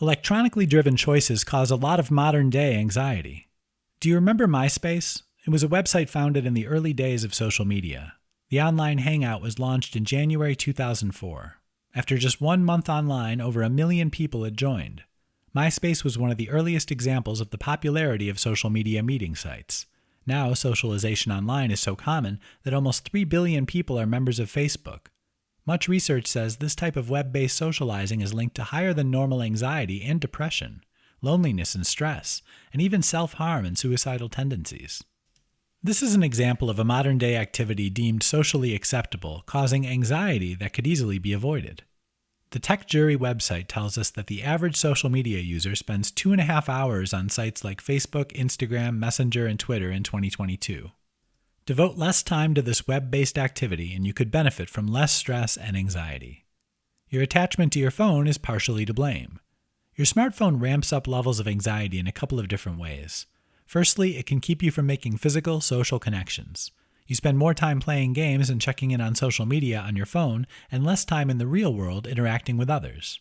Electronically driven choices cause a lot of modern-day anxiety. Do you remember MySpace? It was a website founded in the early days of social media. The online hangout was launched in January 2004. After just 1 month online, over 1 million people had joined. MySpace was one of the earliest examples of the popularity of social media meeting sites. Now, socialization online is so common that almost 3 billion people are members of Facebook. Much research says this type of web-based socializing is linked to higher than normal anxiety and depression, loneliness and stress, and even self-harm and suicidal tendencies. This is an example of a modern-day activity deemed socially acceptable, causing anxiety that could easily be avoided. The TechJury website tells us that the average social media user spends 2.5 hours on sites like Facebook, Instagram, Messenger, and Twitter in 2022. Devote less time to this web-based activity and you could benefit from less stress and anxiety. Your attachment to your phone is partially to blame. Your smartphone ramps up levels of anxiety in a couple of different ways. Firstly, it can keep you from making physical, social connections. You spend more time playing games and checking in on social media on your phone and less time in the real world interacting with others.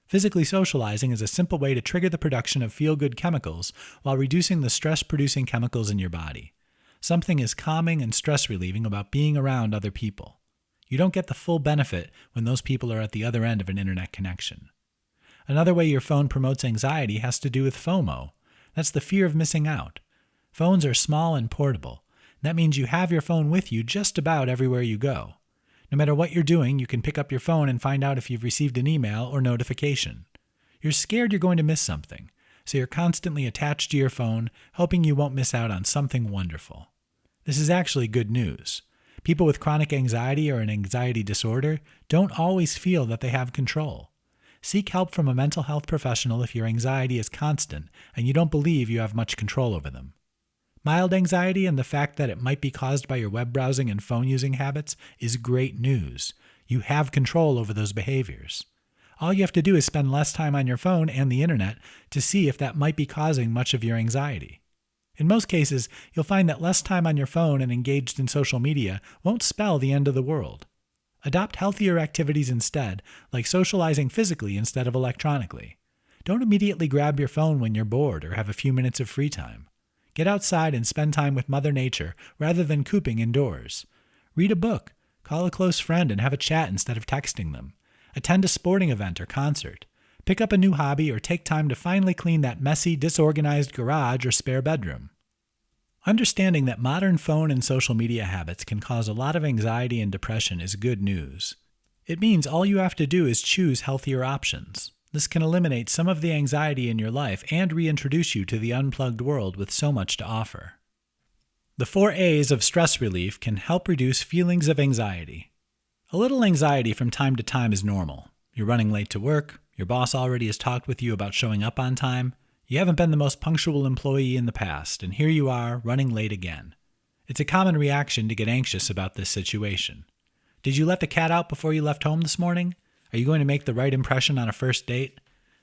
Physically socializing is a simple way to trigger the production of feel-good chemicals while reducing the stress-producing chemicals in your body. Something is calming and stress-relieving about being around other people. You don't get the full benefit when those people are at the other end of an internet connection. Another way your phone promotes anxiety has to do with FOMO. That's the fear of missing out. Phones are small and portable. That means you have your phone with you just about everywhere you go. No matter what you're doing, you can pick up your phone and find out if you've received an email or notification. You're scared you're going to miss something, so you're constantly attached to your phone, hoping you won't miss out on something wonderful. This is actually good news. People with chronic anxiety or an anxiety disorder don't always feel that they have control. Seek help from a mental health professional if your anxiety is constant and you don't believe you have much control over them. Mild anxiety and the fact that it might be caused by your web browsing and phone using habits is great news. You have control over those behaviors. All you have to do is spend less time on your phone and the internet to see if that might be causing much of your anxiety. In most cases, you'll find that less time on your phone and engaged in social media won't spell the end of the world. Adopt healthier activities instead, like socializing physically instead of electronically. Don't immediately grab your phone when you're bored or have a few minutes of free time. Get outside and spend time with Mother Nature rather than cooping indoors. Read a book, call a close friend and have a chat instead of texting them. Attend a sporting event or concert. Pick up a new hobby or take time to finally clean that messy, disorganized garage or spare bedroom. Understanding that modern phone and social media habits can cause a lot of anxiety and depression is good news. It means all you have to do is choose healthier options. This can eliminate some of the anxiety in your life and reintroduce you to the unplugged world with so much to offer. The 4 A's of stress relief can help reduce feelings of anxiety. A little anxiety from time to time is normal. You're running late to work, your boss already has talked with you about showing up on time, you haven't been the most punctual employee in the past, and here you are, running late again. It's a common reaction to get anxious about this situation. Did you let the cat out before you left home this morning? Are you going to make the right impression on a first date?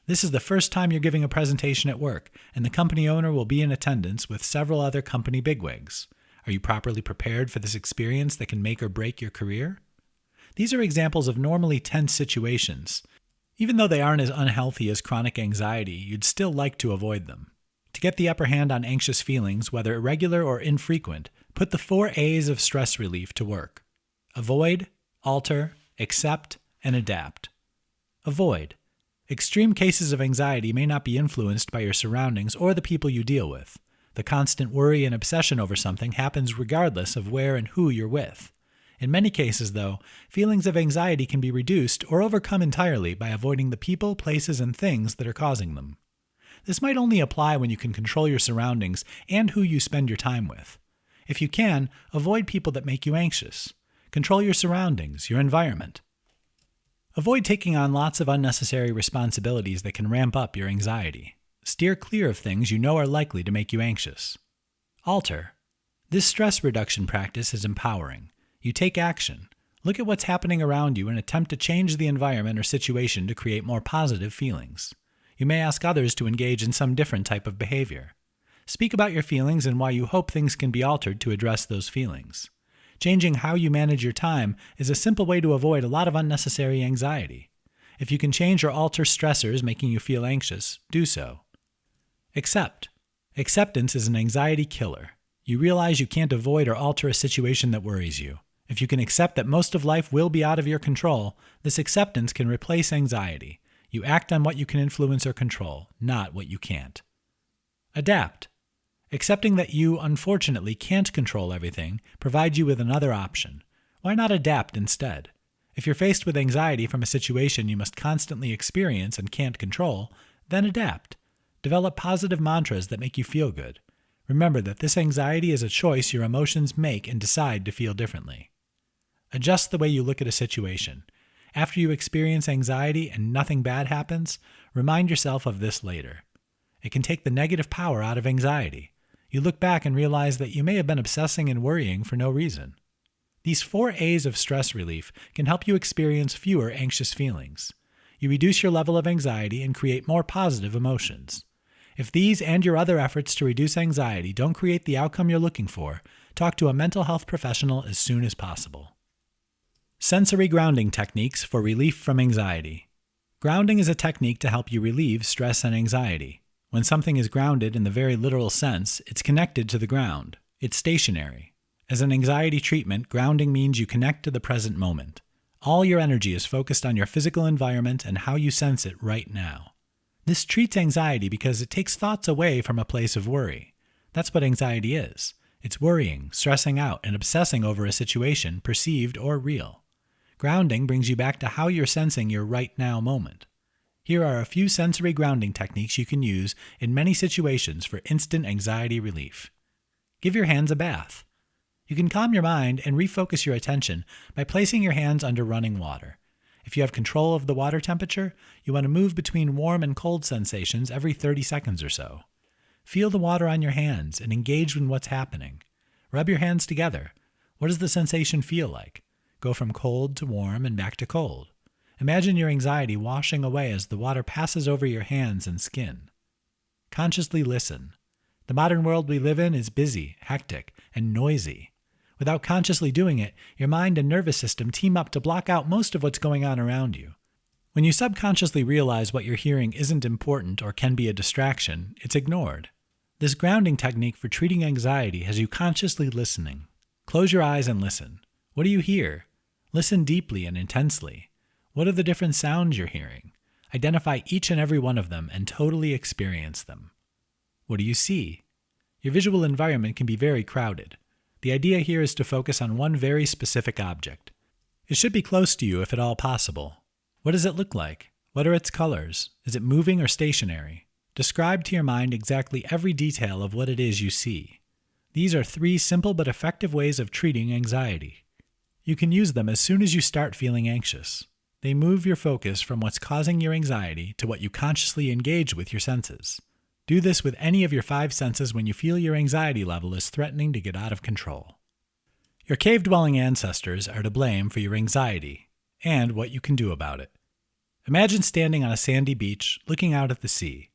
This is the first time you're giving a presentation at work, and the company owner will be in attendance with several other company bigwigs. Are you properly prepared for this experience that can make or break your career? These are examples of normally tense situations. Even though they aren't as unhealthy as chronic anxiety, you'd still like to avoid them. To get the upper hand on anxious feelings, whether irregular or infrequent, put the 4 A's of stress relief to work. Avoid, alter, accept, and adapt. Avoid. Extreme cases of anxiety may not be influenced by your surroundings or the people you deal with. The constant worry and obsession over something happens regardless of where and who you're with. In many cases, though, feelings of anxiety can be reduced or overcome entirely by avoiding the people, places, and things that are causing them. This might only apply when you can control your surroundings and who you spend your time with. If you can, avoid people that make you anxious. Control your surroundings, your environment. Avoid taking on lots of unnecessary responsibilities that can ramp up your anxiety. Steer clear of things you know are likely to make you anxious. Alter. This stress reduction practice is empowering. You take action. Look at what's happening around you and attempt to change the environment or situation to create more positive feelings. You may ask others to engage in some different type of behavior. Speak about your feelings and why you hope things can be altered to address those feelings. Changing how you manage your time is a simple way to avoid a lot of unnecessary anxiety. If you can change or alter stressors making you feel anxious, do so. Accept. Acceptance is an anxiety killer. You realize you can't avoid or alter a situation that worries you. If you can accept that most of life will be out of your control, this acceptance can replace anxiety. You act on what you can influence or control, not what you can't. Adapt. Accepting that you, unfortunately, can't control everything provides you with another option. Why not adapt instead? If you're faced with anxiety from a situation you must constantly experience and can't control, then adapt. Develop positive mantras that make you feel good. Remember that this anxiety is a choice your emotions make and decide to feel differently. Adjust the way you look at a situation. After you experience anxiety and nothing bad happens, remind yourself of this later. It can take the negative power out of anxiety. You look back and realize that you may have been obsessing and worrying for no reason. These 4 A's of stress relief can help you experience fewer anxious feelings. You reduce your level of anxiety and create more positive emotions. If these and your other efforts to reduce anxiety don't create the outcome you're looking for, talk to a mental health professional as soon as possible. Sensory grounding techniques for relief from anxiety. Grounding is a technique to help you relieve stress and anxiety. When something is grounded in the very literal sense, it's connected to the ground. It's stationary. As an anxiety treatment, grounding means you connect to the present moment. All your energy is focused on your physical environment and how you sense it right now. This treats anxiety because it takes thoughts away from a place of worry. That's what anxiety is. It's worrying, stressing out, and obsessing over a situation, perceived or real. Grounding brings you back to how you're sensing your right now moment. Here are a few sensory grounding techniques you can use in many situations for instant anxiety relief. Give your hands a bath. You can calm your mind and refocus your attention by placing your hands under running water. If you have control of the water temperature, you want to move between warm and cold sensations every 30 seconds or so. Feel the water on your hands and engage in what's happening. Rub your hands together. What does the sensation feel like? Go from cold to warm and back to cold. Imagine your anxiety washing away as the water passes over your hands and skin. Consciously listen. The modern world we live in is busy, hectic, and noisy. Without consciously doing it, your mind and nervous system team up to block out most of what's going on around you. When you subconsciously realize what you're hearing isn't important or can be a distraction, it's ignored. This grounding technique for treating anxiety has you consciously listening. Close your eyes and listen. What do you hear? Listen deeply and intensely. What are the different sounds you're hearing? Identify each and every one of them and totally experience them. What do you see? Your visual environment can be very crowded. The idea here is to focus on one very specific object. It should be close to you if at all possible. What does it look like? What are its colors? Is it moving or stationary? Describe to your mind exactly every detail of what it is you see. These are 3 simple but effective ways of treating anxiety. You can use them as soon as you start feeling anxious. They move your focus from what's causing your anxiety to what you consciously engage with your senses. Do this with any of your 5 senses when you feel your anxiety level is threatening to get out of control. Your cave-dwelling ancestors are to blame for your anxiety and what you can do about it. Imagine standing on a sandy beach, looking out at the sea.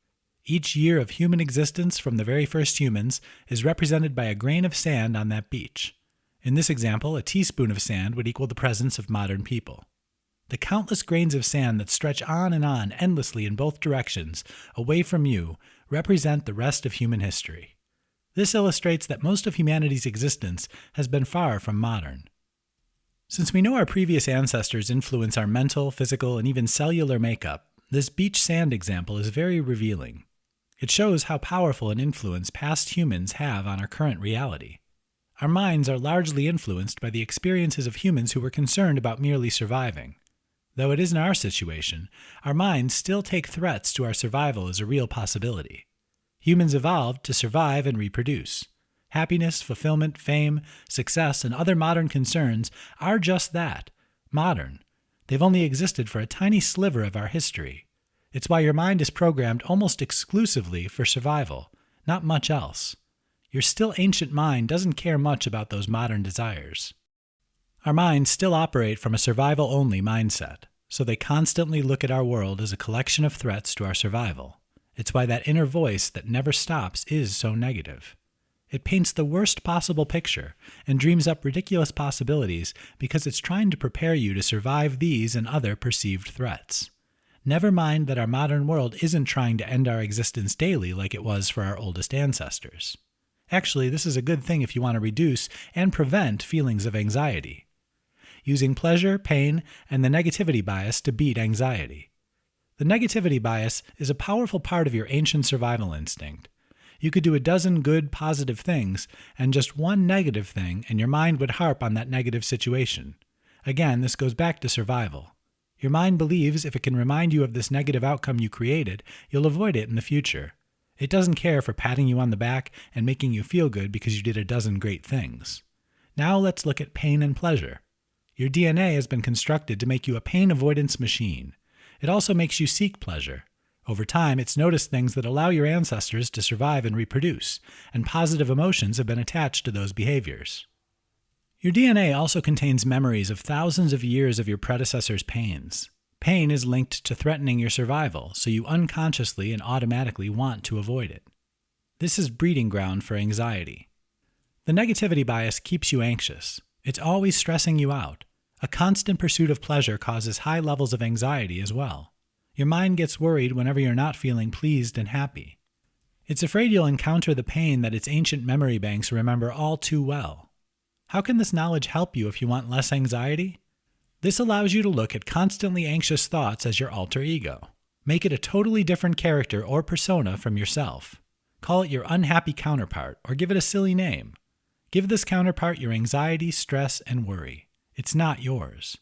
Each year of human existence from the very first humans is represented by a grain of sand on that beach. In this example, a teaspoon of sand would equal the presence of modern people. The countless grains of sand that stretch on and on endlessly in both directions, away from you, represent the rest of human history. This illustrates that most of humanity's existence has been far from modern. Since we know our previous ancestors influence our mental, physical, and even cellular makeup, this beach sand example is very revealing. It shows how powerful an influence past humans have on our current reality. Our minds are largely influenced by the experiences of humans who were concerned about merely surviving. Though it isn't our situation, our minds still take threats to our survival as a real possibility. Humans evolved to survive and reproduce. Happiness, fulfillment, fame, success, and other modern concerns are just that, modern. They've only existed for a tiny sliver of our history. It's why your mind is programmed almost exclusively for survival, not much else. Your still ancient mind doesn't care much about those modern desires. Our minds still operate from a survival-only mindset, so they constantly look at our world as a collection of threats to our survival. It's why that inner voice that never stops is so negative. It paints the worst possible picture and dreams up ridiculous possibilities because it's trying to prepare you to survive these and other perceived threats. Never mind that our modern world isn't trying to end our existence daily like it was for our oldest ancestors. Actually, this is a good thing if you want to reduce and prevent feelings of anxiety. Using pleasure, pain, and the negativity bias to beat anxiety. The negativity bias is a powerful part of your ancient survival instinct. You could do a dozen good, positive things and just one negative thing, and your mind would harp on that negative situation. Again, this goes back to survival. Your mind believes if it can remind you of this negative outcome you created, you'll avoid it in the future. It doesn't care for patting you on the back and making you feel good because you did a dozen great things. Now let's look at pain and pleasure. Your DNA has been constructed to make you a pain avoidance machine. It also makes you seek pleasure. Over time, it's noticed things that allow your ancestors to survive and reproduce, and positive emotions have been attached to those behaviors. Your DNA also contains memories of thousands of years of your predecessors' pains. Pain is linked to threatening your survival, so you unconsciously and automatically want to avoid it. This is breeding ground for anxiety. The negativity bias keeps you anxious. It's always stressing you out. A constant pursuit of pleasure causes high levels of anxiety as well. Your mind gets worried whenever you're not feeling pleased and happy. It's afraid you'll encounter the pain that its ancient memory banks remember all too well. How can this knowledge help you if you want less anxiety? This allows you to look at constantly anxious thoughts as your alter ego. Make it a totally different character or persona from yourself. Call it your unhappy counterpart, or give it a silly name. Give this counterpart your anxiety, stress, and worry. It's not yours.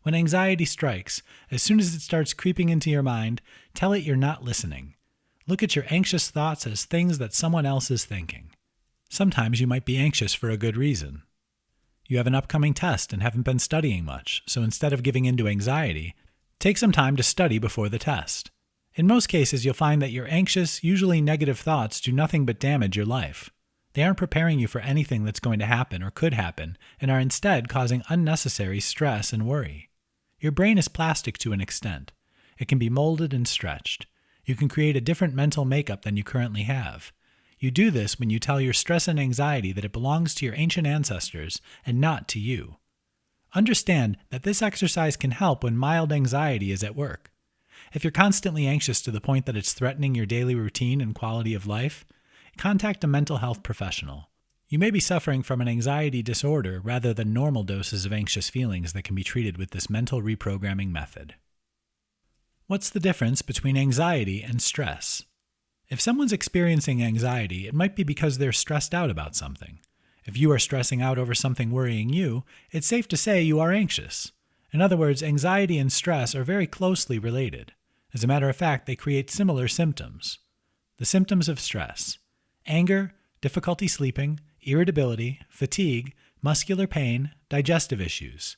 When anxiety strikes, as soon as it starts creeping into your mind, tell it you're not listening. Look at your anxious thoughts as things that someone else is thinking. Sometimes you might be anxious for a good reason. You have an upcoming test and haven't been studying much, so instead of giving in to anxiety, take some time to study before the test. In most cases, you'll find that your anxious, usually negative thoughts do nothing but damage your life. They aren't preparing you for anything that's going to happen or could happen, and are instead causing unnecessary stress and worry. Your brain is plastic to an extent. It can be molded and stretched. You can create a different mental makeup than you currently have. You do this when you tell your stress and anxiety that it belongs to your ancient ancestors and not to you. Understand that this exercise can help when mild anxiety is at work. If you're constantly anxious to the point that it's threatening your daily routine and quality of life, contact a mental health professional. You may be suffering from an anxiety disorder rather than normal doses of anxious feelings that can be treated with this mental reprogramming method. What's the difference between anxiety and stress? If someone's experiencing anxiety, it might be because they're stressed out about something. If you are stressing out over something worrying you, it's safe to say you are anxious. In other words, anxiety and stress are very closely related. As a matter of fact, they create similar symptoms. The symptoms of stress: anger, difficulty sleeping, irritability, fatigue, muscular pain, digestive issues.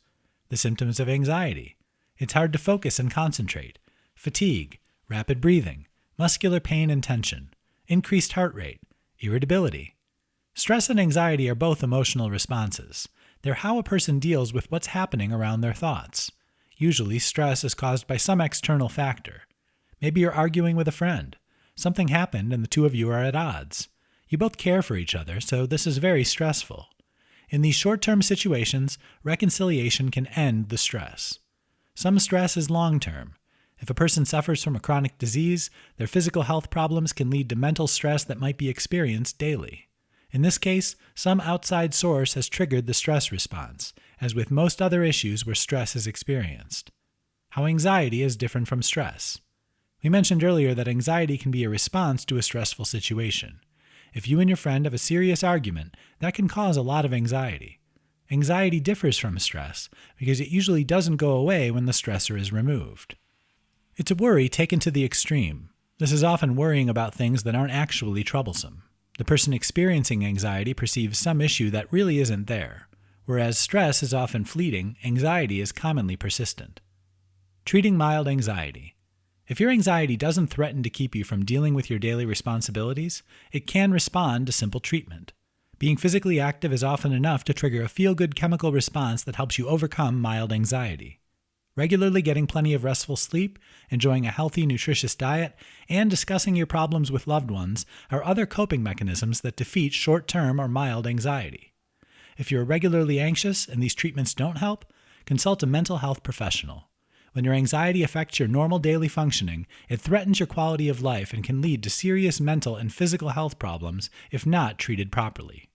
The symptoms of anxiety: it's hard to focus and concentrate, fatigue, rapid breathing, muscular pain and tension, increased heart rate, irritability. Stress and anxiety are both emotional responses. They're how a person deals with what's happening around their thoughts. Usually, stress is caused by some external factor. Maybe you're arguing with a friend. Something happened and the two of you are at odds. You both care for each other, so this is very stressful. In these short-term situations, reconciliation can end the stress. Some stress is long-term. If a person suffers from a chronic disease, their physical health problems can lead to mental stress that might be experienced daily. In this case, some outside source has triggered the stress response, as with most other issues where stress is experienced. How anxiety is different from stress. We mentioned earlier that anxiety can be a response to a stressful situation. If you and your friend have a serious argument, that can cause a lot of anxiety. Anxiety differs from stress because it usually doesn't go away when the stressor is removed. It's a worry taken to the extreme. This is often worrying about things that aren't actually troublesome. The person experiencing anxiety perceives some issue that really isn't there. Whereas stress is often fleeting, anxiety is commonly persistent. Treating mild anxiety. If your anxiety doesn't threaten to keep you from dealing with your daily responsibilities, it can respond to simple treatment. Being physically active is often enough to trigger a feel-good chemical response that helps you overcome mild anxiety. Regularly getting plenty of restful sleep, enjoying a healthy, nutritious diet, and discussing your problems with loved ones are other coping mechanisms that defeat short-term or mild anxiety. If you're regularly anxious and these treatments don't help, consult a mental health professional. When your anxiety affects your normal daily functioning, it threatens your quality of life and can lead to serious mental and physical health problems if not treated properly.